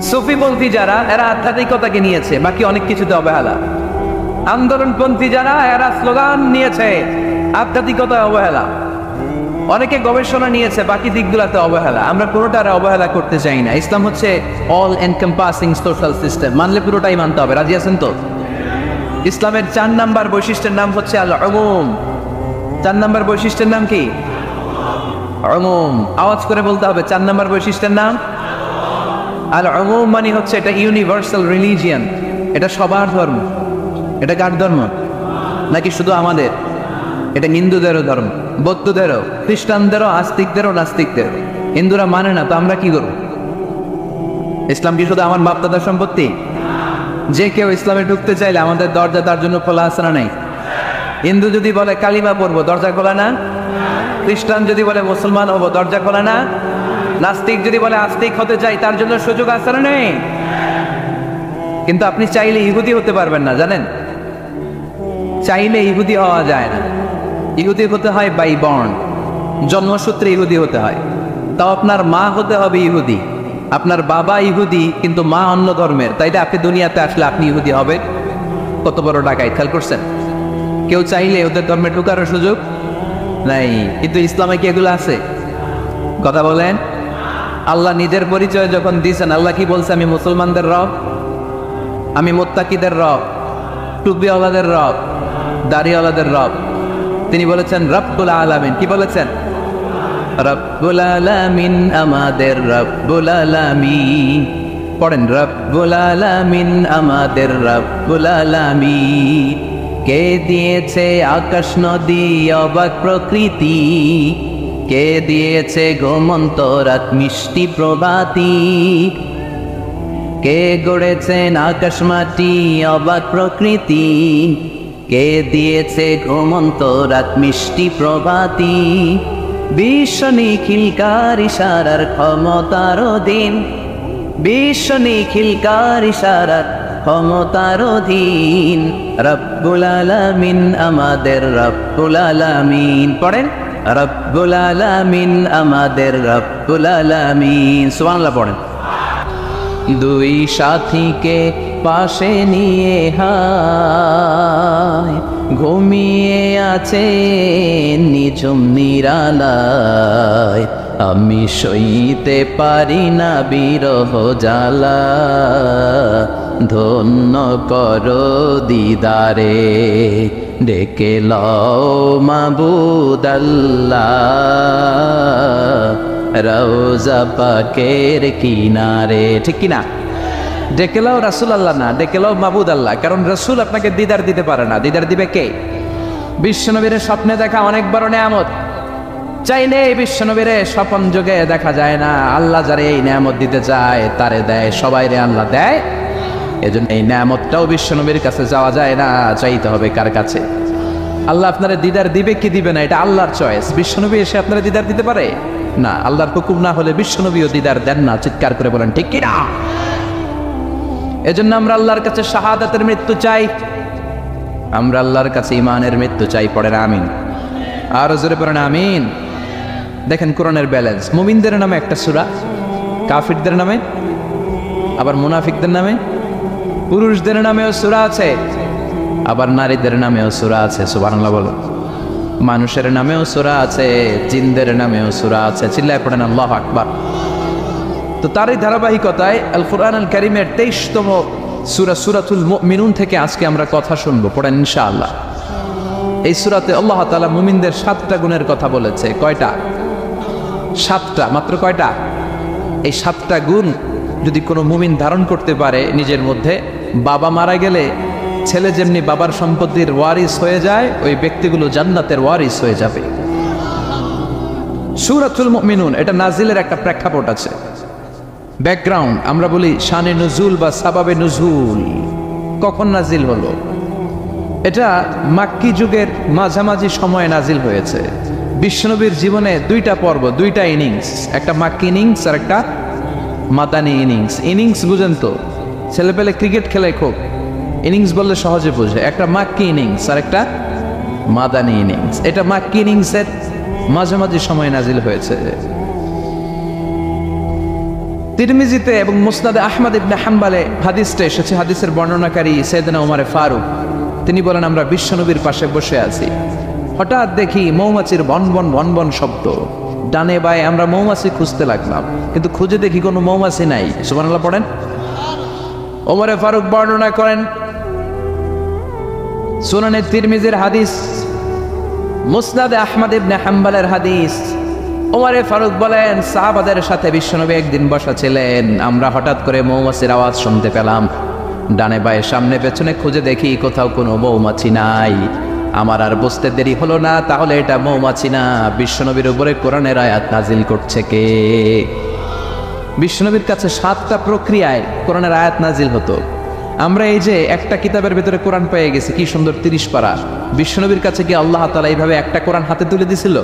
Speaker 1: সুফিপন্থী যারা, এরা আধ্যাত্মিকতাকে নিয়েছে, বাকি অনেক কিছুতে অবহেলা। আন্দোলনপন্থী যারা, এরা স্লোগান নিয়েছে, আধ্যাত্মিকতায় অবহেলা। অনেকে গবেষণা নিয়েছে, বাকি দিকগুলোতে অবহেলা। আমরা পুরোটারে অবহেলা করতে চাই না। ইসলাম হচ্ছে অল এনকম্পাসিং সোশ্যাল সিস্টেম, মানলে পুরোটাই মানতে হবে। রাজি আছেন তো? ইসলামের 4 নাম্বার বৈশিষ্ট্যের নাম হচ্ছে আল উমুম। 4 নাম্বার বৈশিষ্ট্যের নাম কি? উমুম। আওয়াজ করে বলতে হবে, 4 নাম্বার বৈশিষ্ট্যের নাম আল উমুম। মানে হচ্ছে এটা ইউনিভার্সাল রিলিজিয়ান, এটা সবার ধর্ম। এটা কার ধর্ম? নাকি শুধু আমাদের? এটা হিন্দুদেরও ধর্ম, বৌদ্ধদেরও, খ্রিস্টানদেরও, আস্তিকদেরও, নাস্তিকদেরও। হিন্দুরা মানে না তো আমরা কি করব? ইসলাম কি শুধু আমার বাপ দাদার সম্পত্তি? যে কেউ ইসলামে ঢুকতে চাইলে আমাদের দরজা তার জন্য খোলা আছে না নাই? হিন্দু যদি বলে কালিমা পড়বো, দরজা খোলা না? খ্রিস্টান যদি বলে মুসলমান হবো, দরজা খোলা না? নাস্তিক যদি বলে আস্তিক হতে চাই, তার জন্য সুযোগ আছে না নেই? কিন্তু আপনি চাইলে ইহুদি হতে পারবেন না, জানেন? চাইলে ইহুদি হওয়া যায় না। ইহুদি হতে হয় বাই বর্ন, জন্মসূত্রে ইহুদি হতে হয়। তাও আপনার মা হতে হবে ইহুদি, আপনার বাবা ইহুদি কিন্তু মা অন্য ধর্মের, তাইলে আপনি দুনিয়াতে আসলে আপনি ইহুদি হবে? কত বড় ডাকাই! খেয়াল করছেন? কেউ চাইলে ওদের ধর্মে ঢুকারও সুযোগ নাই। কিন্তু ইসলামে কি এগুলো আছে? কথা বলেন। আল্লাহ নিজের পরিচয় যখন দিয়েছেন, আল্লাহ কি বলছে? আমি মুসলমানদের রব, আমি মুত্তাকিদের রব, টুপিওয়ালাদের রব, দাড়িওয়ালাদের রব। তিনি বলেছেন রব্বুল আলামিন। কি বলেছেন? রব্বুল আলামিন, আমাদের রব্বুল আলামিন। পড়েন, রব্বুল আলামিন, আমাদের রব্বুল আলামিন। কে দিয়েছে আকাশ নদী অবাক প্রকৃতি, কে দিয়েছে ঘুমন্ত রাত মিষ্টি প্রভাতী, কে গড়েছেন আকাশ মাটি অবাক প্রকৃতি, কে দিয়েছে ঘুমন্ত রাত মিষ্টি প্রভাতী। বিশ্ব নিখিলকার ইশারার ক্ষমতার অধীন, বিশ্ব নিখিলকার ইশারার ক্ষমতার অধীন। রব্বুল আলামিন, আমাদের রব্বুল আলামিন। পড়েন, রব্বুল আলামিন, আমাদের রব্বুল আলামিন। সুবহানাল্লাহ পড়েন। দুই সাথীকে পাশে নিয়ে হায় ঘুমিয়ে আছে নিঝুম নিরালায়, আমি সইতে পারি না বিরহ জ্বালা, ধন্য করো দিদারে, ডেকে লও মাবুদ আল্লাহ, রওজা পাকের কিনারে। ঠিক কিনা? ডেকে লাও রাসূল আল্লাহ না, ডেকে লাও মাবুদ আল্লাহ। কারণ রাসূল আপনাকে দিদার দিতে পারে না, দিদার দিবে কে? বিশ্বনবীর স্বপ্নে দেখা অনেক বড় নেয়ামত, চাইলে বিশ্বনবীর স্বপন যোগে দেখা যায় না। আল্লাহ যারে এই নেয়ামত দিতে চায় তারে দেয়, সবাই রে আল্লাহ দেয়। এজন্য এই নেয়ামতটাও বিশ্বনবীর কাছে যাওয়া যায় না, চাইতে হবে কার কাছে? আল্লাহ আপনারা দিদার দিবে কি দিবে না এটা আল্লাহর চয়েস। বিশ্বনবী এসে আপনারা দিদার দিতে পারে না। আল্লাহর হুকুম না হলে বিশ্বনবীও দিদার দেন না। চিৎকার করে বলেন ঠিক কি না? এজন্য আমরা আল্লাহর কাছে শাহাদাতের মৃত্যু চাই, আমরা আল্লাহর কাছে ঈমানের মৃত্যু চাই। পড়েন আমিন, আর জোরে পড়েন আমিন। দেখেন কোরআনের ব্যালেন্স। মুমিনদের নামে একটা সূরা, কাফিরদের নামে, আবার মুনাফিকদের নামে, পুরুষদের নামেও সূরা আছে, আবার নারীদের নামেও সূরা আছে। সুবহানাল্লাহ বলো। মানুষের নামেও সূরা আছে, জিনদের নামেও সূরা আছে। চিল্লায় পড়েন আল্লাহু আকবার। তো তারই ধারাবাহিকতায় আল কুরআনুল কারীমের 23তম সূরা সূরাতুল মুমিনুন থেকে আজকে আমরা কথা শুনবো। পড়েন ইনশাআল্লাহ। এই সূরাতে আল্লাহ তাআলা মুমিনদের 7টা গুণের কথা বলেছে। কয়টা? 7টা। মাত্র কয়টা? এই 7টা গুণ যদি কোনো মুমিন ধারণ করতে পারে নিজের মধ্যে, বাবা মারা গেলে ছেলে যেমনি বাবার সম্পত্তির ওয়ারিস হয়ে যায়, ওই ব্যক্তিগুলো জান্নাতের ওয়ারিস হয়ে যাবে। সূরাতুল মুমিনুন এটা নাজিলের একটা প্রেক্ষাপট আছে, ব্যাকগ্রাউন্ড। আমরা বলি শানে নুজুল বা সাবাবে নুজুল। কখন নাজিল হলো? এটা মাক্কি যুগের মাঝামাঝি সময়ে নাজিল হয়েছে। বিশ্বনবীর জীবনে 2টা পর্ব, 2টা ইনিংস, একটা মাক্কি ইনিংস আর একটা মাদানী ইনিংস। ইনিংস বুঝেন তো, ছেলেপেলে ক্রিকেট খেলে খুব, ইনিংস বললে সহজে বোঝে। একটা মাক্কি ইনিংস আর একটা মাদানী ইনিংস। এটা মাক্কি ইনিংসের মাঝামাঝি সময়ে নাজিল হয়েছে। তিরমিজিতে এবং মুসনাদে আহমদ ইবনে হাম্বলে হাদিসটা এসেছে। হাদিসের বর্ণনাকারী সাইয়েদনা ওমর ফারুক, তিনি বলেন আমরা বিশ্বনবীর পাশে বসে আছি, হঠাৎ দেখি মৌমাছির বনবন বনবন শব্দ। ডানে বায়ে আমরা মৌমাছি খুঁজতে লাগলাম, কিন্তু খুঁজে দেখি কোনো মৌমাছি নাই। সুবহানাল্লাহ পড়েন। ওমর ফারুক বর্ণনা করেন, সুনানে তিরমিজির হাদিস, মুসনাদে আহমদ ইবনে হাম্বলের হাদিস। ওমর ফারুক বলেন সাহাবাদের সাথে বিশ্বনবী একদিন বসা ছিলেন, আমরা হঠাৎ করে মৌমাছির আওয়াজ শুনতে পেলাম। ডানে বায়ে সামনে পেছনে খুঁজে দেখি কোথাও কোনো মৌমাছি নাই। আমার আর বুঝতে দেরি হলো না, তাহলে এটা মৌমাছি না, বিশ্বনবীর উপরে কোরআনের আয়াত নাজিল করছে কে? বিশ্বনবীর কাছে 7টা প্রক্রিয়ায় কোরআনের আয়াত নাজিল হতো। আমরা এই যে একটা কিতাবের ভিতরে কোরআন পেয়ে গেছি, কি সুন্দর 30 পারা। বিশ্বনবীর কাছে কি আল্লাহ তাআলা এইভাবে একটা কোরআন হাতে তুলে দিছিল?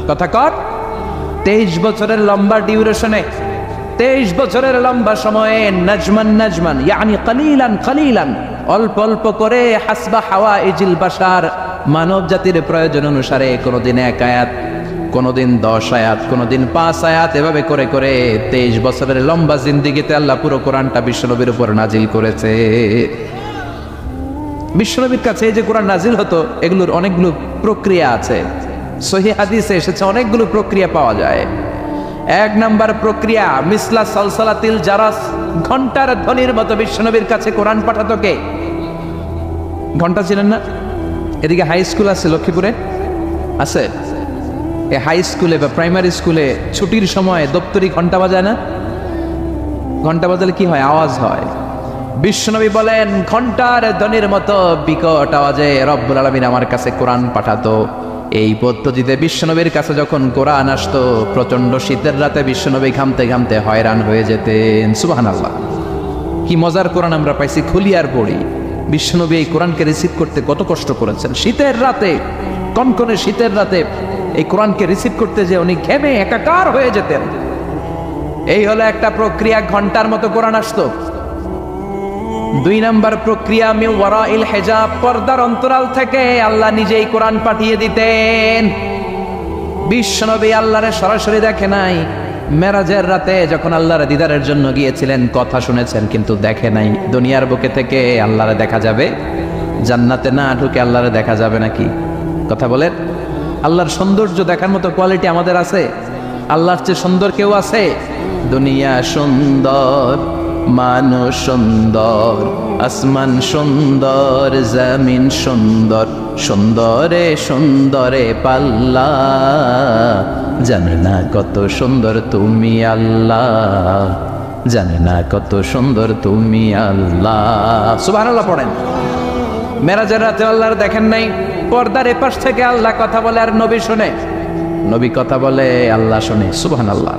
Speaker 1: কথা কর। 23 বছরের লম্বা ডিউরেশনে, 23 বছরের লম্বা সময়ে, নাজমান নাজমান ইয়ানি কালিলান কালিলান, অল্প অল্প করে, হাসবা হাওয়াইজিল বাশার, মানব জাতির প্রয়োজন অনুসারে, কোনোদিন 1 আয়াত, কোনোদিন 10 আয়াত, কোনোদিন 5 আয়াত, এভাবে করে করে 23 বছরের লম্বা জিন্দেগিতে আল্লাহ পুরো কোরআনটা বিশ্বনবীর উপর নাজিল করেছে। বিশ্বনবীর কাছে এই যে কোরআন নাজিল হতো, এগুলোর অনেকগুলো প্রক্রিয়া আছে। সহিহ হাদিসে এসেছে অনেকগুলো প্রক্রিয়া পাওয়া যায়। 1 নাম্বার প্রক্রিয়া, মিসলা সালসালাতিল জারাস, ঘন্টার ধ্বনির মতো বিশ্বনবীর কাছে কোরআন পাঠাতো কে? ঘন্টা ছিলেন না? এদিকে হাই স্কুল আছে লক্ষ্মীপুরে, আছে? এই হাই স্কুলে বা প্রাইমারি স্কুলে ছুটির সময় দপ্তরি ঘন্টা বাজায় না? ঘন্টা বাজালে কি হয়? আওয়াজ হয়। বিশ্বনবী বলেন ঘন্টার ধ্বনির মতো বিকট আওয়াজে রব্বুল আলামিন আমার কাছে কোরআন পাঠাতো। এই পদ্ধতিতে বিশ্বনবীর কাছে যখন কোরআন আসতো, প্রচন্ড শীতের রাতে বিশ্বনবী ঘামতে ঘামতে হয়রান হয়ে যেতেন। সুবহানাল্লাহ, কি মজার কোরআন আমরা পাইছি, খুলি আর পড়ি। বিশ্বনবী এই কোরআনকে রিসিভ করতে কত কষ্ট করেছেন। শীতের রাতে, কনকনে শীতের রাতে এই কোরআনকে রিসিভ করতে যে উনি ঘেমে একাকার হয়ে যেতেন। এই হলো একটা প্রক্রিয়া, ঘন্টার মতো কোরআন আসতো। 2 নাম্বার প্রক্রিয়া, মিন ওয়ারাইল হিজাব, পর্দার অন্তরাল থেকে আল্লাহ নিজেই কোরআন পাঠিয়ে দিতেন। বিশ্বনবী আল্লাহরে সরাসরি দেখে নাই। মেরাজের রাতে যখন আল্লাহর দিদারের জন্য গিয়েছিলেন, কথা শুনেছেন কিন্তু দেখে নাই। দুনিয়ার বুকে থেকে আল্লাহরে দেখা যাবে, জান্নাতে না ঢুকে আল্লাহরে দেখা যাবে নাকি? কথা বলেন। আল্লাহর সৌন্দর্য দেখার মতো কোয়ালিটি আমাদের আছে? আল্লাহর চেয়ে সুন্দর কেউ আছে? দুনিয়া সুন্দর, মানুষ সুন্দর, আসমান সুন্দর, জমিন সুন্দর, সুন্দরে সুন্দরে পাল্লা, জানি না কত সুন্দর তুমি আল্লাহ, জানি না কত সুন্দর তুমি আল্লাহ। সুবহানাল্লাহ পড়েন। মেরাজের রাতে আল্লাহর দেখেন নাই, পর্দার এপাশ থেকে আল্লাহ কথা বলে আর নবী শুনে, নবী কথা বলে আল্লাহ শুনে। সুবহানাল্লাহ।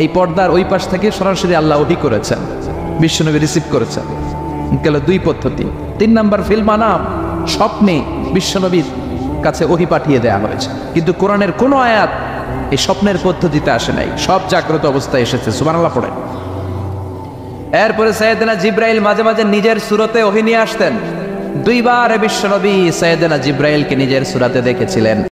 Speaker 1: এই পর্দার ওই পাশ থেকে সরাসরি আল্লাহ ওহী করেছেন, বিশ্বনবী রিসিভ করেছেন। গেল 2 পদ্ধতি। 3 নাম্বার ফিল মানাম, স্বপ্নে বিশ্বনবীর কাছে ওহী পাঠিয়ে দেওয়া হয়েছে, কিন্তু কোরআনের কোনো আয়াত এই স্বপ্নের পদ্ধতিতে আসে নাই, সব জাগ্রত অবস্থায় এসেছে। সুবহানাল্লাহ পড়েন। এরপরে সাইয়েদনা জিব্রাইল মাঝে মাঝে নিজের সূরতে ওহী নিয়ে আসতেন। দুইবার বিশ্বনবী সাইয়েদনা জিব্রাইলকে নিজের সূরাতে দেখেছিলেন।